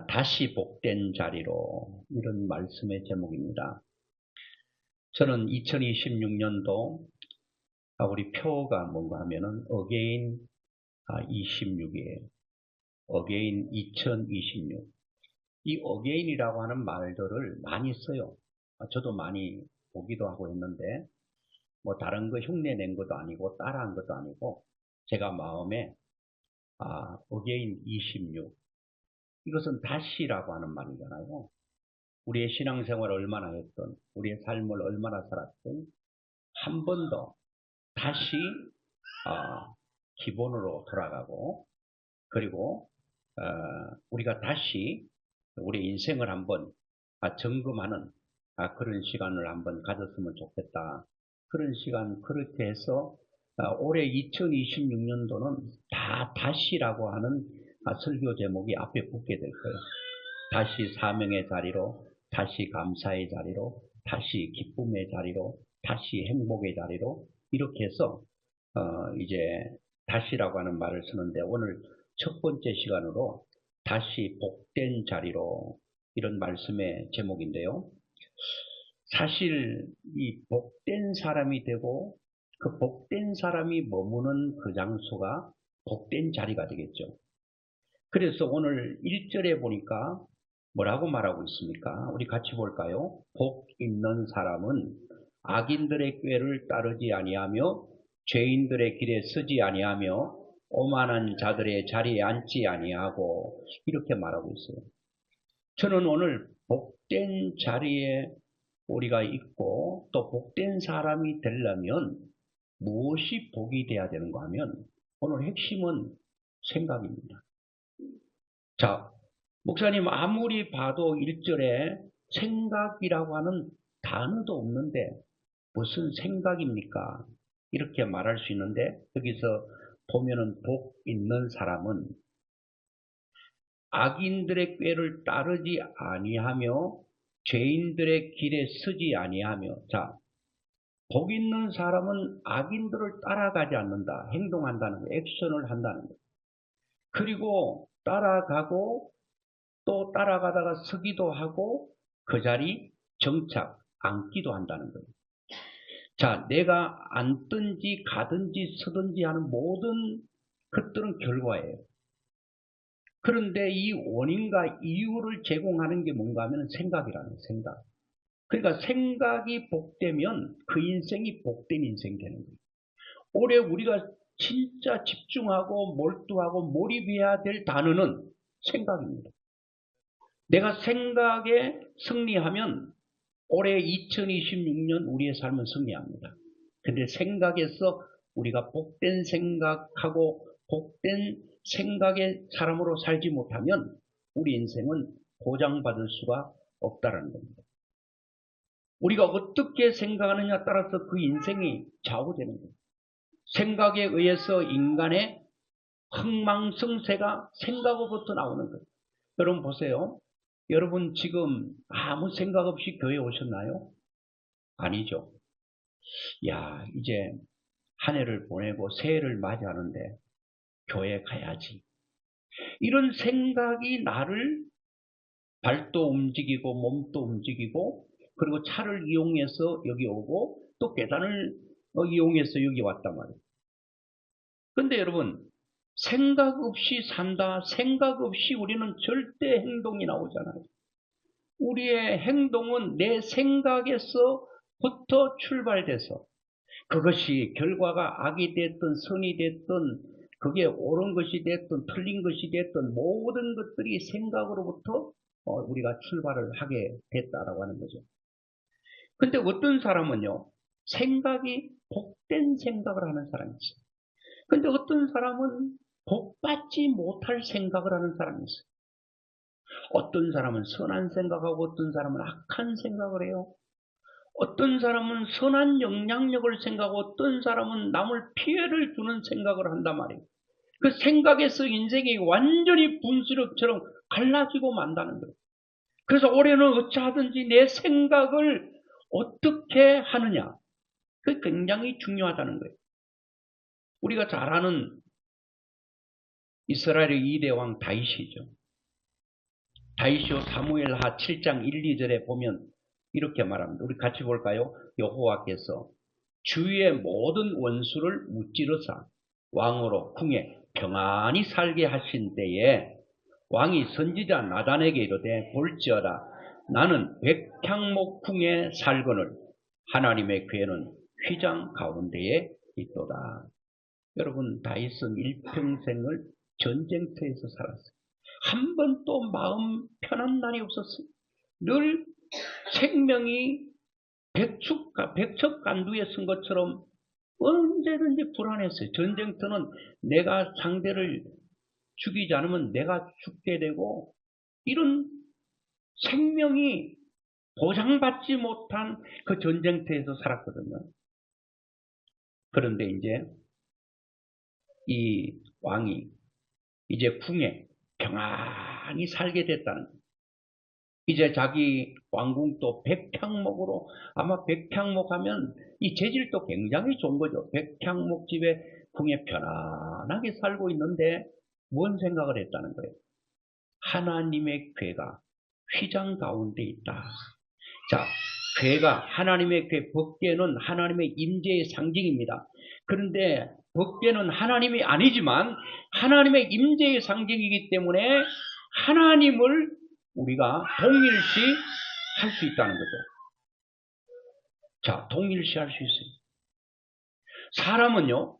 다시 복된 자리로, 이런 말씀의 제목입니다. 저는 2026년도 우리 표가 뭔가 하면은 어게인 26이에요. 어게인 2026. 이 어게인이라고 하는 말들을 많이 써요. 저도 많이 보기도 하고 했는데 뭐 다른 거 흉내 낸 것도 아니고 따라한 것도 아니고 제가 마음에 어게인 26, 이것은 다시라고 하는 말이잖아요. 우리의 신앙생활을 얼마나 했던, 우리의 삶을 얼마나 살았던, 한 번 더 다시 기본으로 돌아가고, 그리고 우리가 다시 우리 인생을 한번 점검하는 그런 시간을 한번 가졌으면 좋겠다. 그런 시간, 그렇게 해서 올해 2026년도는 다 다시라고 하는 설교 제목이 앞에 붙게 될 거예요. 다시 사명의 자리로, 다시 감사의 자리로, 다시 기쁨의 자리로, 다시 행복의 자리로, 이렇게 해서 이제 다시라고 하는 말을 쓰는데, 오늘 첫 번째 시간으로 다시 복된 자리로, 이런 말씀의 제목인데요. 사실 이 복된 사람이 되고 그 복된 사람이 머무는 그 장소가 복된 자리가 되겠죠. 그래서 오늘 1절에 보니까 뭐라고 말하고 있습니까? 우리 같이 볼까요? 복 있는 사람은 악인들의 꾀를 따르지 아니하며 죄인들의 길에 서지 아니하며 오만한 자들의 자리에 앉지 아니하고, 이렇게 말하고 있어요. 저는 오늘 복된 자리에 우리가 있고 또 복된 사람이 되려면 무엇이 복이 돼야 되는가 하면, 오늘 핵심은 생각입니다. 자, 목사님 아무리 봐도 1절에 생각이라고 하는 단어도 없는데 무슨 생각입니까? 이렇게 말할 수 있는데, 여기서 보면은 복 있는 사람은 악인들의 꾀를 따르지 아니하며 죄인들의 길에 서지 아니하며. 자, 복 있는 사람은 악인들을 따라가지 않는다. 행동한다는 거, 액션을 한다는 거. 그리고 따라가고 또 따라가다가 서기도 하고 그 자리 정착, 앉기도 한다는 거예요. 자, 내가 앉든지 가든지 서든지 하는 모든 것들은 결과예요. 그런데 이 원인과 이유를 제공하는 게 뭔가 하면 생각이라는 거예요, 생각. 그러니까 생각이 복되면 그 인생이 복된 인생이 되는 거예요. 올해 우리가 진짜 집중하고 몰두하고 몰입해야 될 단어는 생각입니다. 내가 생각에 승리하면 올해 2026년 우리의 삶은 승리합니다. 근데 생각에서 우리가 복된 생각하고 복된 생각의 사람으로 살지 못하면 우리 인생은 보장받을 수가 없다는 겁니다. 우리가 어떻게 생각하느냐에 따라서 그 인생이 좌우되는 거예요. 생각에 의해서 인간의 흥망성쇠가 생각으로부터 나오는 거예요. 여러분 보세요. 여러분 지금 아무 생각 없이 교회에 오셨나요? 아니죠. 야, 이제 한 해를 보내고 새해를 맞이하는데 교회 가야지. 이런 생각이 나를 발도 움직이고 몸도 움직이고, 그리고 차를 이용해서 여기 오고 또 계단을 이용해서 여기 왔단 말이에요. 근데 여러분, 생각 없이 산다. 생각 없이 우리는 절대 행동이 나오잖아요. 우리의 행동은 내 생각에서부터 출발돼서 그것이 결과가 악이 됐든 선이 됐든 그게 옳은 것이 됐든 틀린 것이 됐든 모든 것들이 생각으로부터 우리가 출발을 하게 됐다라고 하는 거죠. 근데 어떤 사람은요, 생각이 복된 생각을 하는 사람이 있어요. 근데 어떤 사람은 복받지 못할 생각을 하는 사람이 있어요. 어떤 사람은 선한 생각하고 어떤 사람은 악한 생각을 해요. 어떤 사람은 선한 영향력을 생각하고 어떤 사람은 남을 피해를 주는 생각을 한단 말이에요. 그 생각에서 인생이 완전히 분수령처럼 갈라지고 만다는 거예요. 그래서 올해는 어찌하든지 내 생각을 어떻게 하느냐, 그게 굉장히 중요하다는 거예요. 우리가 잘 아는 이스라엘의 2대 왕 다윗이죠. 다윗이요 사무엘하 7장 1, 2절에 보면 이렇게 말합니다. 우리 같이 볼까요? 여호와께서 주위의 모든 원수를 무찌르사 왕으로 궁에 평안히 살게 하신 때에 왕이 선지자 나단에게 이르되 볼지어다 나는 백향목 궁에 살거늘 하나님의 궤는 휘장 가운데에 있도다. 여러분 다윗은 일평생을 전쟁터에서 살았어요. 한 번도 마음 편한 날이 없었어요. 늘 생명이 백척간두에 쓴 것처럼 언제든지 불안했어요. 전쟁터는 내가 상대를 죽이지 않으면 내가 죽게 되고 이런 생명이 보장받지 못한 그 전쟁터에서 살았거든요. 그런데 이제 이 왕이 이제 궁에 평안히 살게 됐다는 거예요. 이제 자기 왕궁도 백향목으로, 아마 백향목 하면 이 재질도 굉장히 좋은 거죠. 백향목 집에 궁에 편안하게 살고 있는데 뭔 생각을 했다는 거예요. 하나님의 궤가 휘장 가운데 있다. 자, 궤가 하나님의 궤, 법궤는 하나님의 임재의 상징입니다. 그런데 법궤는 하나님이 아니지만 하나님의 임재의 상징이기 때문에 하나님을 우리가 동일시 할 수 있다는 거죠. 자, 동일시 할 수 있어요. 사람은요,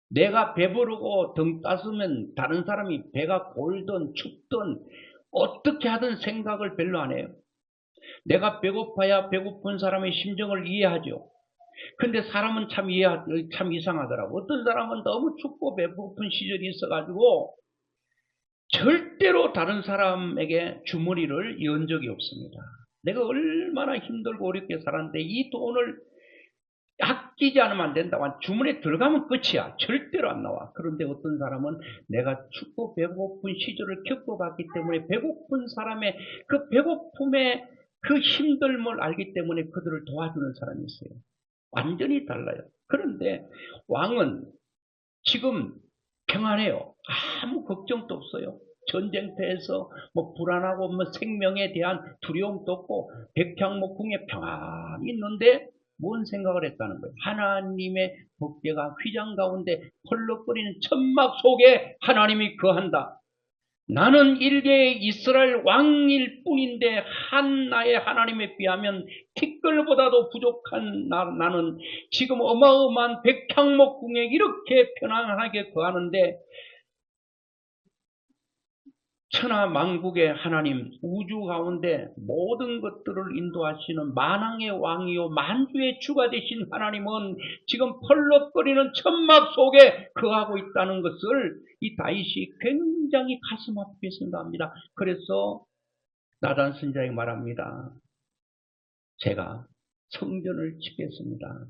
내가 배부르고 등 따스면 다른 사람이 배가 골든 춥든 어떻게 하든 생각을 별로 안 해요. 내가 배고파야 배고픈 사람의 심정을 이해하죠. 근데 사람은 참 이상하더라고. 어떤 사람은 너무 춥고 배고픈 시절이 있어가지고 절대로 다른 사람에게 주머니를 연 적이 없습니다. 내가 얼마나 힘들고 어렵게 살았는데 이 돈을 아끼지 않으면 안 된다. 주머니에 들어가면 끝이야. 절대로 안 나와. 그런데 어떤 사람은 내가 춥고 배고픈 시절을 겪어봤기 때문에 배고픈 사람의 그 배고픔의 그 힘듦을 알기 때문에 그들을 도와주는 사람이 있어요. 완전히 달라요. 그런데 왕은 지금 평안해요. 아무 걱정도 없어요. 전쟁터에서 뭐 불안하고 뭐 생명에 대한 두려움도 없고 백향목 궁에 평안히 있는데 뭔 생각을 했다는 거예요. 하나님의 법궤가 휘장 가운데 펄럭거리는 천막 속에 하나님이 거한다. 나는 일개의 이스라엘 왕일 뿐인데 나의 하나님에 비하면 티끌보다도 부족한 나는 지금 어마어마한 백향목 궁에 이렇게 편안하게 거하는데 천하 만국의 하나님, 우주 가운데 모든 것들을 인도하시는 만왕의 왕이요 만주의 주가 되신 하나님은 지금 펄럭거리는 천막 속에 거하고 있다는 것을 이 다윗이 굉장히 가슴 아프게 생각합니다. 그래서 나단 선지자에게 말합니다. 제가 성전을 짓겠습니다.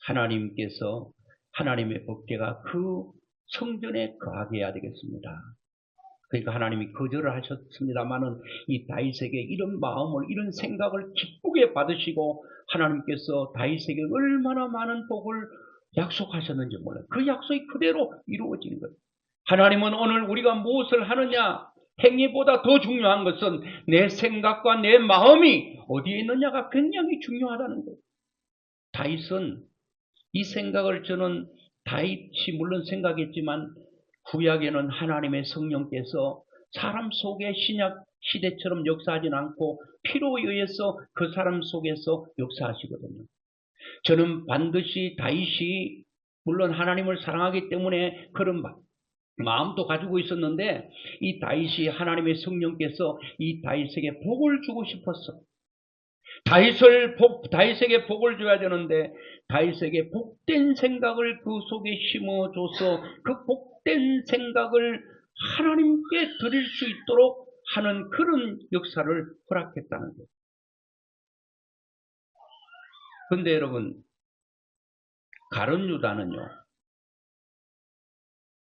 하나님께서 하나님의 법궤가 그 성전에 거하게 해야 되겠습니다. 그러니까 하나님이 거절을 하셨습니다만은 이 다윗에게 이런 마음을, 이런 생각을 기쁘게 받으시고 하나님께서 다윗에게 얼마나 많은 복을 약속하셨는지 몰라요. 그 약속이 그대로 이루어지는 거예요. 하나님은 오늘 우리가 무엇을 하느냐, 행위보다 더 중요한 것은 내 생각과 내 마음이 어디에 있느냐가 굉장히 중요하다는 거예요. 다윗은 이 생각을 저는 다윗이 물론 생각했지만 구약에는 하나님의 성령께서 사람 속에 신약 시대처럼 역사하진 않고 피로에 의해서 그 사람 속에서 역사하시거든요. 저는 반드시 다윗이 물론 하나님을 사랑하기 때문에 그런 마음도 가지고 있었는데 이 다윗이 하나님의 성령께서 이 다윗에게 복을 주고 싶었어. 다윗에게 복을 줘야 되는데 다윗에게 복된 생각을 그 속에 심어줘서 그 복된 생각을 하나님께 드릴 수 있도록 하는 그런 역사를 허락했다는 거예요. 그런데 여러분, 가룟 유다는요,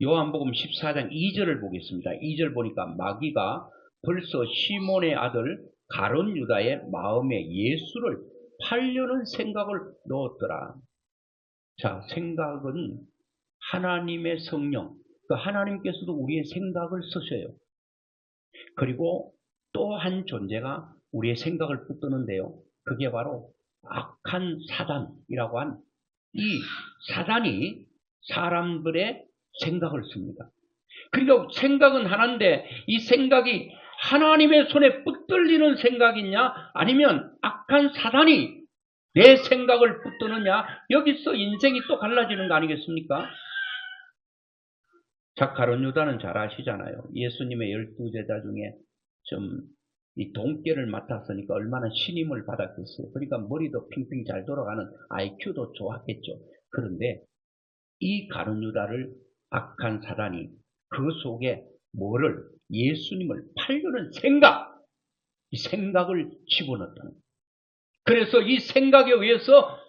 요한복음 14장 2절을 보겠습니다. 2절 보니까 마귀가 벌써 시몬의 아들 가룟 유다의 마음에 예수를 팔려는 생각을 넣었더라. 자, 생각은 하나님의 성령, 그 하나님께서도 우리의 생각을 쓰셔요. 그리고 또 한 존재가 우리의 생각을 붙드는데요. 그게 바로 악한 사단이라고 한 이 사단이 사람들의 생각을 씁니다. 그러니까 생각은 하나인데 이 생각이 하나님의 손에 붙들리는 생각이냐 아니면 악한 사단이 내 생각을 붙드느냐, 여기서 인생이 또 갈라지는 거 아니겠습니까? 가룟 유다는 잘 아시잖아요. 예수님의 12제자 중에 좀 이 돈깨를 맡았으니까 얼마나 신임을 받았겠어요. 그러니까 머리도 핑핑 잘 돌아가는 IQ도 좋았겠죠. 그런데 이 가룟 유다를 악한 사단이 그 속에 뭐를, 예수님을 팔려는 생각, 이 생각을 집어넣었다는 거예요. 그래서 이 생각에 의해서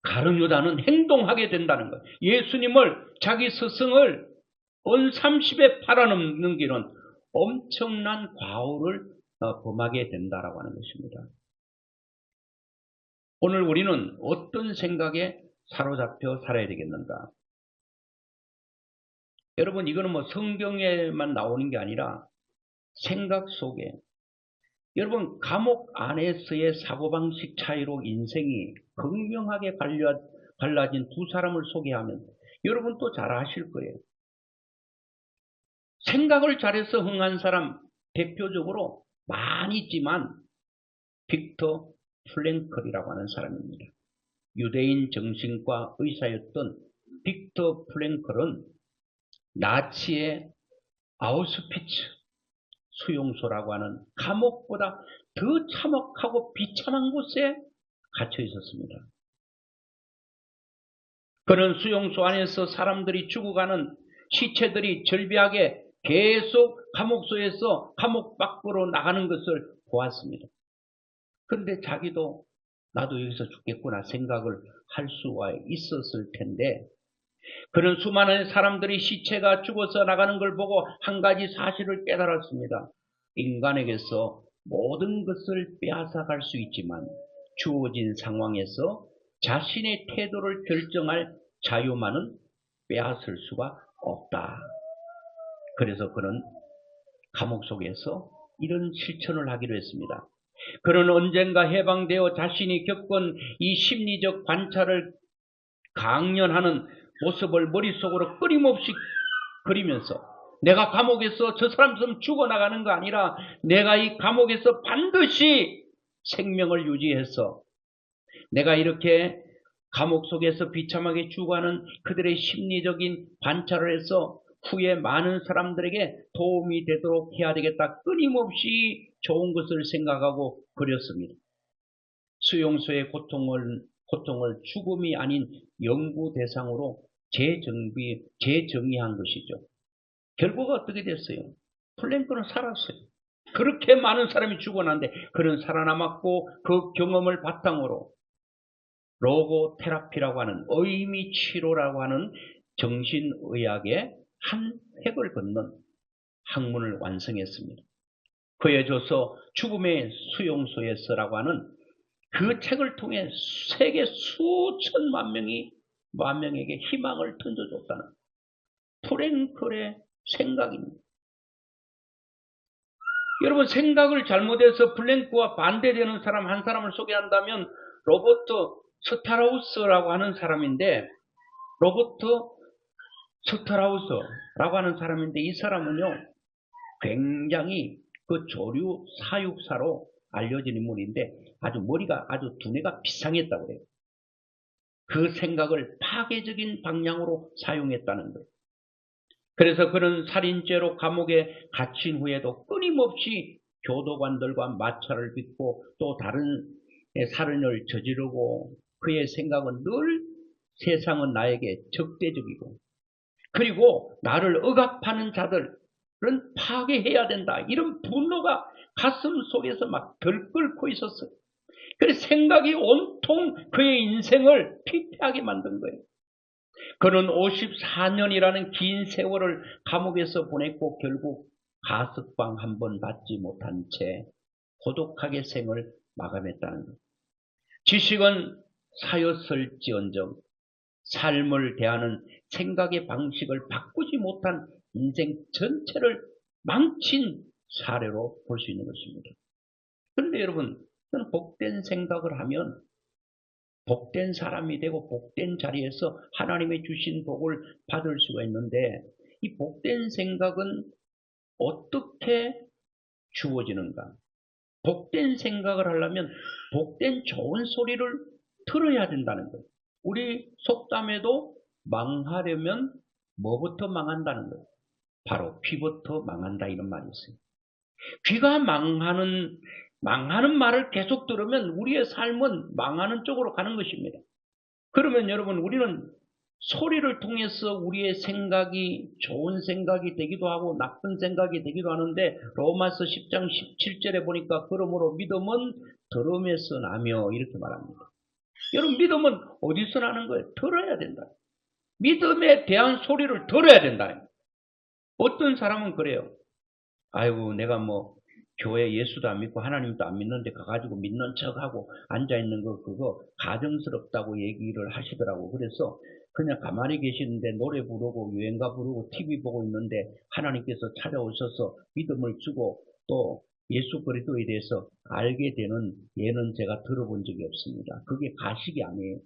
가룟 유다는 행동하게 된다는 거예요. 예수님을, 자기 스승을 온 30에 팔아넘기는 엄청난 과오를 범하게 된다라고 하는 것입니다. 오늘 우리는 어떤 생각에 사로잡혀 살아야 되겠는가? 여러분, 이거는 뭐 성경에만 나오는 게 아니라 생각 속에, 여러분, 감옥 안에서의 사고방식 차이로 인생이 극명하게 갈라진 두 사람을 소개하면 여러분도 잘 아실 거예요. 생각을 잘해서 흥한 사람 대표적으로 많이 있지만 빅터 프랭클이라고 하는 사람입니다. 유대인 정신과 의사였던 빅터 프랭클은 나치의 아우슈피츠 수용소라고 하는 감옥보다 더 참혹하고 비참한 곳에 갇혀 있었습니다. 그런 수용소 안에서 사람들이 죽어가는 시체들이 절비하게 계속 감옥소에서 감옥 밖으로 나가는 것을 보았습니다. 그런데 자기도 나도 여기서 죽겠구나 생각을 할 수가 있었을 텐데, 그런 수많은 사람들이 시체가 죽어서 나가는 걸 보고 한 가지 사실을 깨달았습니다. 인간에게서 모든 것을 빼앗아갈 수 있지만 주어진 상황에서 자신의 태도를 결정할 자유만은 빼앗을 수가 없다. 그래서 그는 감옥 속에서 이런 실천을 하기로 했습니다. 그는 언젠가 해방되어 자신이 겪은 이 심리적 관찰을 강연하는 모습을 머릿속으로 끊임없이 그리면서, 내가 감옥에서 저 사람처럼 죽어나가는 거 아니라 내가 이 감옥에서 반드시 생명을 유지해서 내가 이렇게 감옥 속에서 비참하게 죽어가는 그들의 심리적인 관찰을 해서 후에 많은 사람들에게 도움이 되도록 해야 되겠다. 끊임없이 좋은 것을 생각하고 그렸습니다. 수용소의 고통을 죽음이 아닌 연구 대상으로 재정의한 것이죠. 결과가 어떻게 됐어요? 플랭크는 살았어요. 그렇게 많은 사람이 죽어났는데 그는 살아남았고, 그 경험을 바탕으로 로고 테라피라고 하는 의미 치료라고 하는 정신의학의 한 획을 걷는 학문을 완성했습니다. 그에 줘서 죽음의 수용소에서라고 하는 그 책을 통해 세계 수천만 명에게 희망을 던져줬다는 프랭클의 생각입니다. 여러분, 생각을 잘못해서 플랭크와 반대되는 사람 한 사람을 소개한다면 로버트 스타라우스라고 하는 사람인데, 이 사람은요 굉장히 그 조류 사육사로 알려진 인물인데 머리가 아주 두뇌가 비상했다고 그래요. 그 생각을 파괴적인 방향으로 사용했다는 거예요. 그래서 그는 살인죄로 감옥에 갇힌 후에도 끊임없이 교도관들과 마찰을 빚고 또 다른 살인을 저지르고, 그의 생각은 늘 세상은 나에게 적대적이고, 그리고 나를 억압하는 자들은 파괴해야 된다, 이런 분노가 가슴 속에서 막 들끓고 있었어요. 그래서 생각이 온통 그의 인생을 피폐하게 만든 거예요. 그는 54년이라는 긴 세월을 감옥에서 보냈고 결국 가석방 한 번 받지 못한 채 고독하게 생을 마감했다는 거예요. 지식은 사였을지언정 삶을 대하는 생각의 방식을 바꾸지 못한 인생 전체를 망친 사례로 볼 수 있는 것입니다. 그런데 여러분, 저는 복된 생각을 하면 복된 사람이 되고 복된 자리에서 하나님의 주신 복을 받을 수가 있는데, 이 복된 생각은 어떻게 주어지는가? 복된 생각을 하려면 복된 좋은 소리를 들어야 된다는 거예요. 우리 속담에도 망하려면 뭐부터 망한다는 거예요? 바로 귀부터 망한다, 이런 말이 있어요. 귀가 망하는 말을 계속 들으면 우리의 삶은 망하는 쪽으로 가는 것입니다. 그러면 여러분, 우리는 소리를 통해서 우리의 생각이 좋은 생각이 되기도 하고 나쁜 생각이 되기도 하는데, 로마서 10장 17절에 보니까 그러므로 믿음은 들음에서 나며, 이렇게 말합니다. 여러분, 믿음은 어디서 나는 거예요? 들어야 된다. 믿음에 대한 소리를 들어야 된다. 어떤 사람은 그래요. 아이고, 내가 뭐 교회 예수도 안 믿고 하나님도 안 믿는데 가가지고 믿는 척하고 앉아있는 거, 그거 가정스럽다고 얘기를 하시더라고. 그래서 그냥 가만히 계시는데 노래 부르고 유행가 부르고 TV 보고 있는데 하나님께서 찾아오셔서 믿음을 주고 또 예수 그리스도에 대해서 알게 되는 예는 제가 들어본 적이 없습니다. 그게 가식이 아니에요.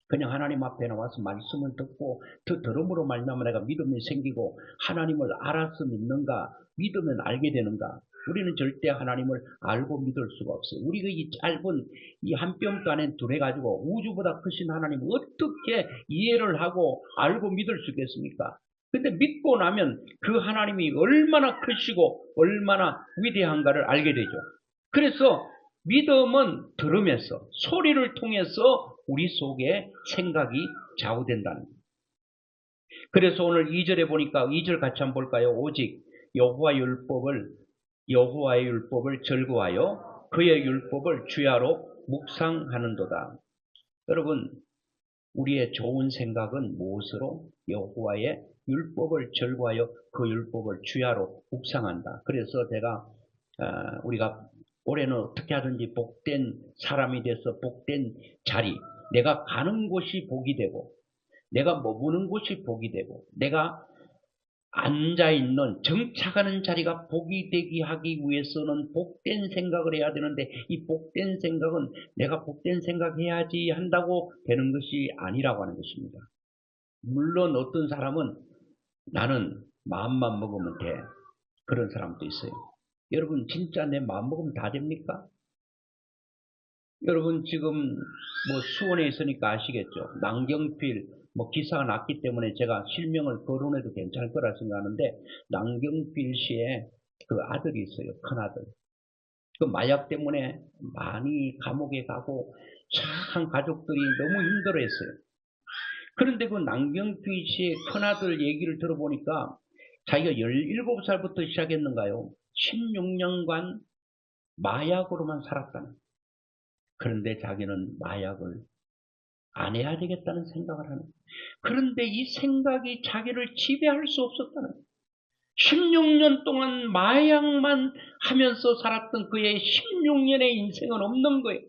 그냥 하나님 앞에 나와서 말씀을 듣고 그 들음으로 말미암아 내가 믿음이 생기고 하나님을 알아서 믿는가, 믿으면 알게 되는가. 우리는 절대 하나님을 알고 믿을 수가 없어요. 우리가 이 짧은 이 한 뼘도 안에 두뇌가지고 우주보다 크신 하나님을 어떻게 이해를 하고 알고 믿을 수 있겠습니까? 근데 믿고 나면 그 하나님이 얼마나 크시고 얼마나 위대한가를 알게 되죠. 그래서 믿음은 들으면서 소리를 통해서 우리 속에 생각이 좌우된다는 거예요. 그래서 오늘 2절에 보니까 2절 같이 한번 볼까요? 오직 여호와의 율법을 즐거워하여 그의 율법을 주야로 묵상하는도다. 여러분, 우리의 좋은 생각은 무엇으로? 여호와의 율법을 즐거워하여 그 율법을 주야로 묵상한다. 그래서 우리가 올해는 어떻게 하든지 복된 사람이 돼서 복된 자리, 내가 가는 곳이 복이 되고 내가 머무는 곳이 복이 되고 내가 앉아있는 정착하는 자리가 복이 되게 하기 위해서는 복된 생각을 해야 되는데, 이 복된 생각은 내가 복된 생각해야지 한다고 되는 것이 아니라고 하는 것입니다. 물론 어떤 사람은 나는 마음만 먹으면 돼, 그런 사람도 있어요. 여러분, 진짜 내 마음 먹으면 다 됩니까? 여러분, 지금 뭐 수원에 있으니까 아시겠죠? 남경필 기사가 났기 때문에 제가 실명을 거론해도 괜찮을 거라 생각하는데, 남경필 씨의 그 아들이 있어요. 큰아들. 그 마약 때문에 많이 감옥에 가고 참 가족들이 너무 힘들어했어요. 그런데 그 남경필 씨의 큰아들 얘기를 들어보니까 자기가 17살부터 시작했는가요? 16년간 마약으로만 살았다는. 그런데 자기는 마약을 안 해야 되겠다는 생각을 하는. 그런데 이 생각이 자기를 지배할 수 없었다는. 16년 동안 마약만 하면서 살았던 그의 16년의 인생은 없는 거예요.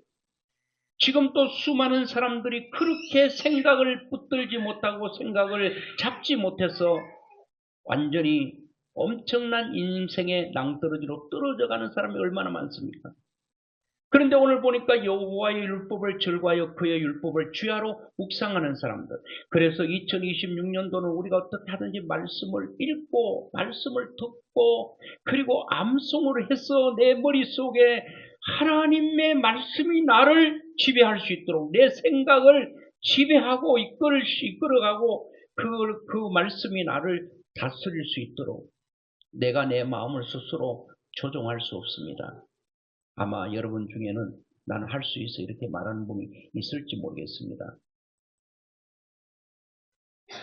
지금 또 수많은 사람들이 그렇게 생각을 붙들지 못하고 생각을 잡지 못해서 완전히 엄청난 인생의 낭떠러지로 떨어져가는 사람이 얼마나 많습니까? 그런데 오늘 보니까 여호와의 율법을 즐거워하여 그의 율법을 주야로 묵상하는 사람들. 그래서 2026년도는 우리가 어떻게 하든지 말씀을 읽고 말씀을 듣고 그리고 암송을 해서 내 머릿속에 하나님의 말씀이 나를 지배할 수 있도록, 내 생각을 지배하고 이끌어가고 그 말씀이 나를 다스릴 수 있도록, 내가 내 마음을 스스로 조종할 수 없습니다. 아마 여러분 중에는 나는 할 수 있어 이렇게 말하는 분이 있을지 모르겠습니다.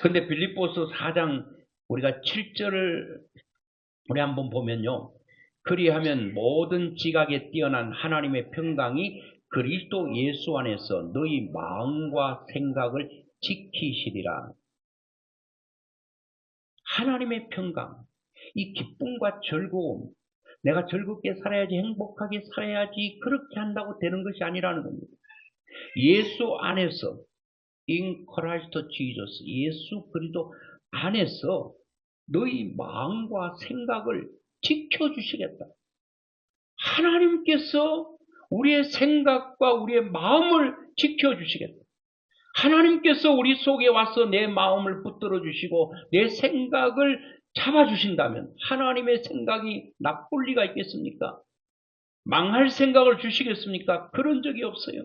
근데 빌립보서 4장 우리가 7절을 우리 한번 보면요. 그리하면 모든 지각에 뛰어난 하나님의 평강이 그리스도 예수 안에서 너희 마음과 생각을 지키시리라. 하나님의 평강, 이 기쁨과 즐거움, 내가 즐겁게 살아야지, 행복하게 살아야지 그렇게 한다고 되는 것이 아니라는 겁니다. 예수 안에서, in Christ Jesus, 예수 그리스도 안에서 너희 마음과 생각을 지켜주시겠다. 하나님께서 우리의 생각과 우리의 마음을 지켜주시겠다. 하나님께서 우리 속에 와서 내 마음을 붙들어 주시고 내 생각을 잡아주신다면 하나님의 생각이 나쁠 리가 있겠습니까? 망할 생각을 주시겠습니까? 그런 적이 없어요.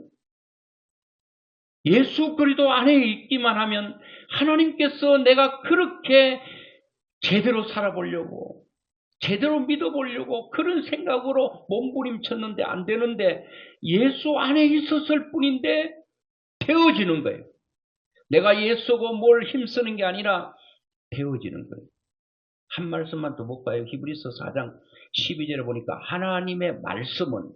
예수 그리스도 안에 있기만 하면 하나님께서 내가 그렇게 제대로 살아보려고 제대로 믿어보려고 그런 생각으로 몸부림쳤는데 안 되는데 예수 안에 있었을 뿐인데 되어지는 거예요. 내가 예수고 뭘 힘쓰는 게 아니라 되어지는 거예요. 한 말씀만 더 볼까요? 히브리서 4장 12절에 보니까 하나님의 말씀은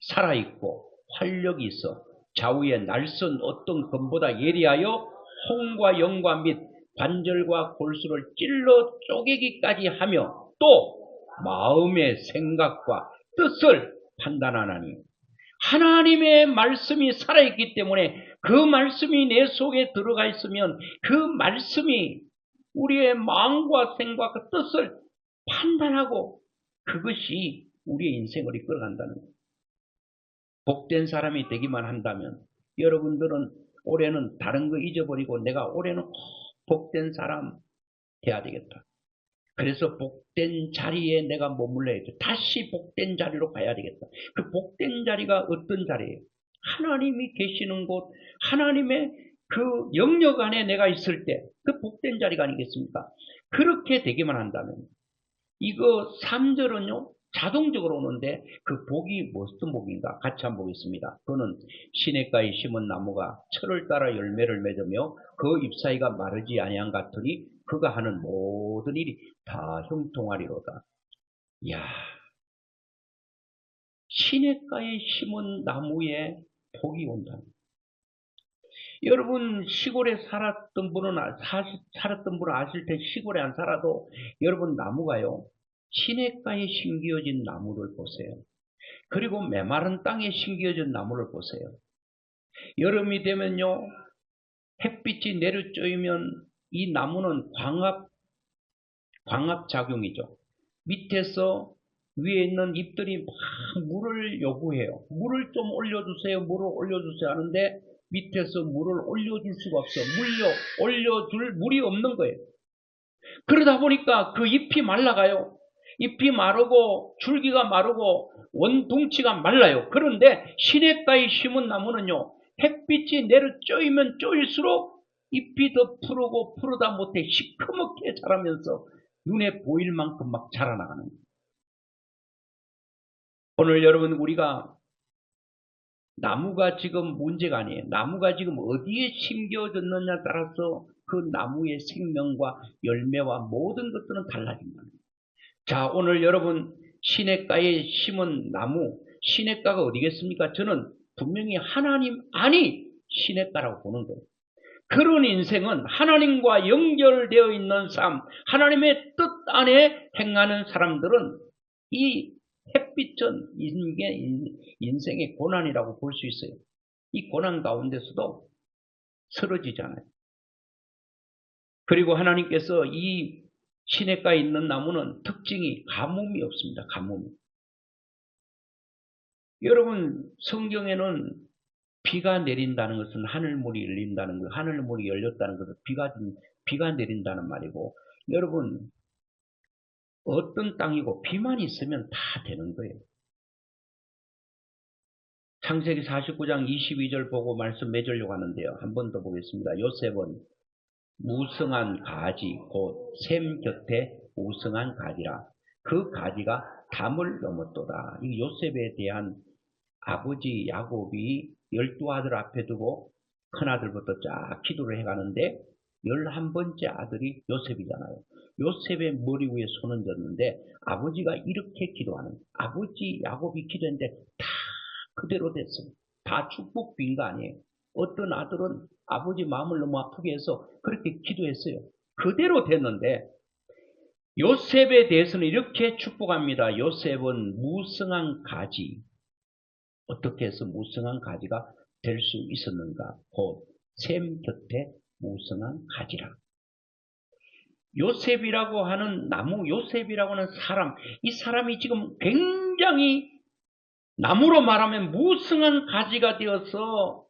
살아있고 활력이 있어 좌우에 날선 어떤 검보다 예리하여 혼과 영과 및 관절과 골수를 찔러 쪼개기까지 하며 또 마음의 생각과 뜻을 판단하나니 하나님의 말씀이 살아있기 때문에 그 말씀이 내 속에 들어가 있으면 그 말씀이 우리의 마음과 생각과 뜻을 판단하고 그것이 우리의 인생을 이끌어간다는 거예요. 복된 사람이 되기만 한다면 여러분들은 올해는 다른 거 잊어버리고 내가 올해는 복된 사람 돼야 되겠다. 그래서 복된 자리에 내가 머물러야 돼. 다시 복된 자리로 가야 되겠다. 그 복된 자리가 어떤 자리예요? 하나님이 계시는 곳, 하나님의 그 영역 안에 내가 있을 때 그 복된 자리가 아니겠습니까? 그렇게 되기만 한다면 이거 3절은요 자동적으로 오는데 그 복이 무슨 복인가? 같이 한번 보겠습니다. 그는 시냇가에 심은 나무가 철을 따라 열매를 맺으며 그 잎사이가 마르지 아니한 같으니 그가 하는 모든 일이 다 형통하리로다. 이야, 시냇가에 심은 나무에 복이 온다. 여러분 시골에 살았던 분은 아실 때 시골에 안 살아도 여러분 나무가요. 시냇가에 심겨진 나무를 보세요. 그리고 메마른 땅에 심겨진 나무를 보세요. 여름이 되면요. 햇빛이 내려쬐면 이 나무는 광합작용이죠. 밑에서 위에 있는 잎들이 막 물을 요구해요. 물을 좀 올려주세요. 물을 올려주세요 하는데 밑에서 물을 올려줄 수가 없어요. 올려줄 물이 없는 거예요. 그러다 보니까 그 잎이 말라가요. 잎이 마르고 줄기가 마르고 원둥치가 말라요. 그런데 시냇가에 심은 나무는요. 햇빛이 내려쬐면 쪼일수록 잎이 더 푸르고 푸르다 못해 시커멓게 자라면서 눈에 보일 만큼 막 자라나가는 거예요. 오늘 여러분 우리가 나무가 지금 문제가 아니에요. 나무가 지금 어디에 심겨졌느냐에 따라서 그 나무의 생명과 열매와 모든 것들은 달라진다. 자, 오늘 여러분 시냇가에 심은 나무, 시냇가가 어디겠습니까? 저는 분명히 하나님 안이 시냇가라고 보는 거예요. 그런 인생은 하나님과 연결되어 있는 삶, 하나님의 뜻 안에 행하는 사람들은 이 햇빛은 인생의 고난이라고 볼 수 있어요. 이 고난 가운데서도 쓰러지잖아요. 그리고 하나님께서 이 시냇가에 있는 나무는 특징이 가뭄이 없습니다. 가뭄이. 여러분 성경에는 비가 내린다는 것은 하늘물이 열린다는 것, 하늘물이 열렸다는 것은 비가 내린다는 말이고 여러분 어떤 땅이고 비만 있으면 다 되는 거예요. 창세기 49장 22절 보고 말씀 맺으려고 하는데요. 한 번 더 보겠습니다. 요셉은 무성한 가지 곧 샘 곁에 무성한 가지라 그 가지가 담을 넘었도다. 이 요셉에 대한 아버지 야곱이 12아들 앞에 두고 큰아들부터 쫙 기도를 해가는데 11번째 아들이 요셉이잖아요. 요셉의 머리 위에 손을 졌는데 아버지가 이렇게 기도하는 아버지 야곱이 기도했는데 다 그대로 됐어요. 다 축복 빈 거 아니에요. 어떤 아들은 아버지 마음을 너무 아프게 해서 그렇게 기도했어요. 그대로 됐는데 요셉에 대해서는 이렇게 축복합니다. 요셉은 무성한 가지. 어떻게 해서 무성한 가지가 될 수 있었는가? 곧 샘 곁에 무성한 가지라. 요셉이라고 하는 나무, 요셉이라고 하는 사람, 이 사람이 지금 굉장히 나무로 말하면 무성한 가지가 되어서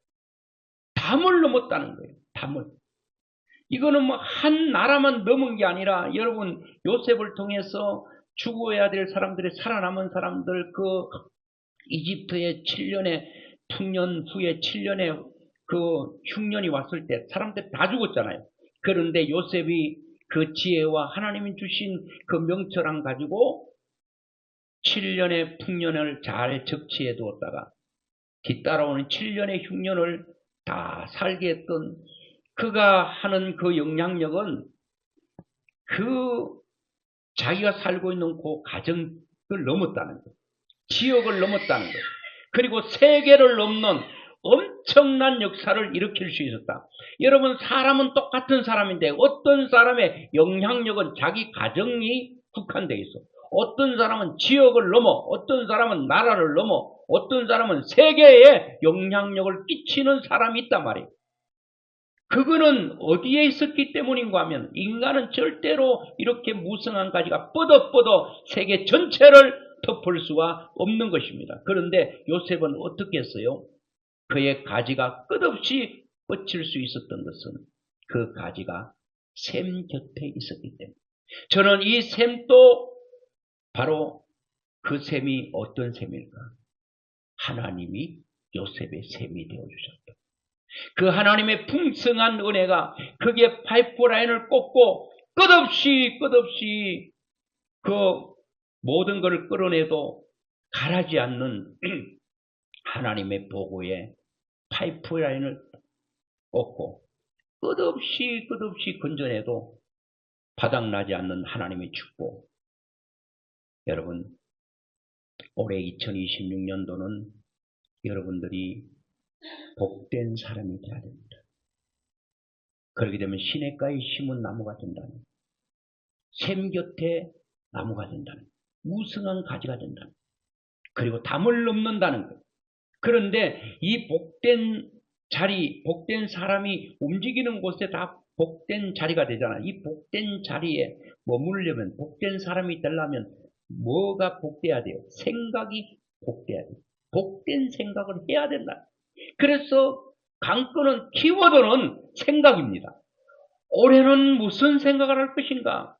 담을 넘었다는 거예요. 담을. 이거는 뭐 한 나라만 넘은 게 아니라 여러분 요셉을 통해서 죽어야 될 사람들이 살아남은 사람들 그 이집트의 7년의 풍년 후에 7년의 그 흉년이 왔을 때 사람들 다 죽었잖아요. 그런데 요셉이 그 지혜와 하나님이 주신 그 명철함 가지고 7년의 풍년을 잘 적치해 두었다가 뒤따라오는 7년의 흉년을 다 살게 했던 그가 하는 그 영향력은 그 자기가 살고 있는 그 가정을 넘었다는 거예요. 지역을 넘었다는 거예요. 그리고 세계를 넘는 엄청난 역사를 일으킬 수 있었다. 여러분 사람은 똑같은 사람인데 어떤 사람의 영향력은 자기 가정이 국한되어 있어. 어떤 사람은 지역을 넘어, 어떤 사람은 나라를 넘어, 어떤 사람은 세계에 영향력을 끼치는 사람이 있단 말이에요. 그거는 어디에 있었기 때문인가 하면 인간은 절대로 이렇게 무성한 가지가 뻗어 세계 전체를 덮을 수가 없는 것입니다. 그런데 요셉은 어떻게 했어요? 그의 가지가 끝없이 뻗칠 수 있었던 것은 그 가지가 샘 곁에 있었기 때문에. 저는 이 샘도 바로 그 샘이 어떤 샘일까? 하나님이 요셉의 샘이 되어주셨다. 그 하나님의 풍성한 은혜가 그게 파이프라인을 꽂고 끝없이 그 모든 것을 끌어내도 가라지 않는 하나님의 보고에 파이프라인을 꽂고 끝없이 건져내도 바닥나지 않는 하나님의 축복. 여러분 올해 2026년도는 여러분들이 복된 사람이 되어야 됩니다. 그렇게 되면 시냇가에 심은 나무가 된다는, 샘 곁에 나무가 된다는, 무성한 가지가 된다는, 그리고 담을 넘는다는 것. 그런데 이 복된 자리, 복된 사람이 움직이는 곳에 다 복된 자리가 되잖아요. 이 복된 자리에 머무르려면, 복된 사람이 되려면 뭐가 복돼야 돼요? 생각이 복돼야 돼요. 복된 생각을 해야 된다. 그래서 강권은 키워드는 생각입니다. 올해는 무슨 생각을 할 것인가?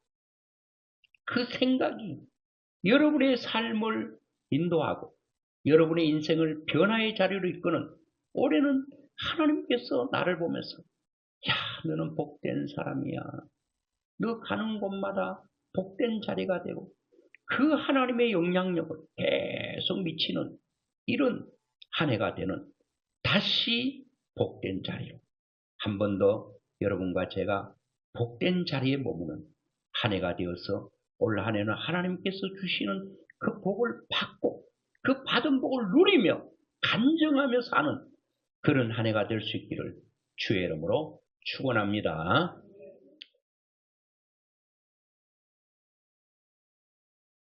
그 생각이 여러분의 삶을 인도하고 여러분의 인생을 변화의 자리로 이끄는, 올해는 하나님께서 나를 보면서 야, 너는 복된 사람이야. 너 가는 곳마다 복된 자리가 되고 그 하나님의 영향력을 계속 미치는 이런 한 해가 되는, 다시 복된 자리로 한 번 더 여러분과 제가 복된 자리에 머무는 한 해가 되어서 올 한 해는 하나님께서 주시는 그 복을 받고 그 받은 복을 누리며 간증하며 사는 그런 한 해가 될 수 있기를 주의 이름으로 축원합니다.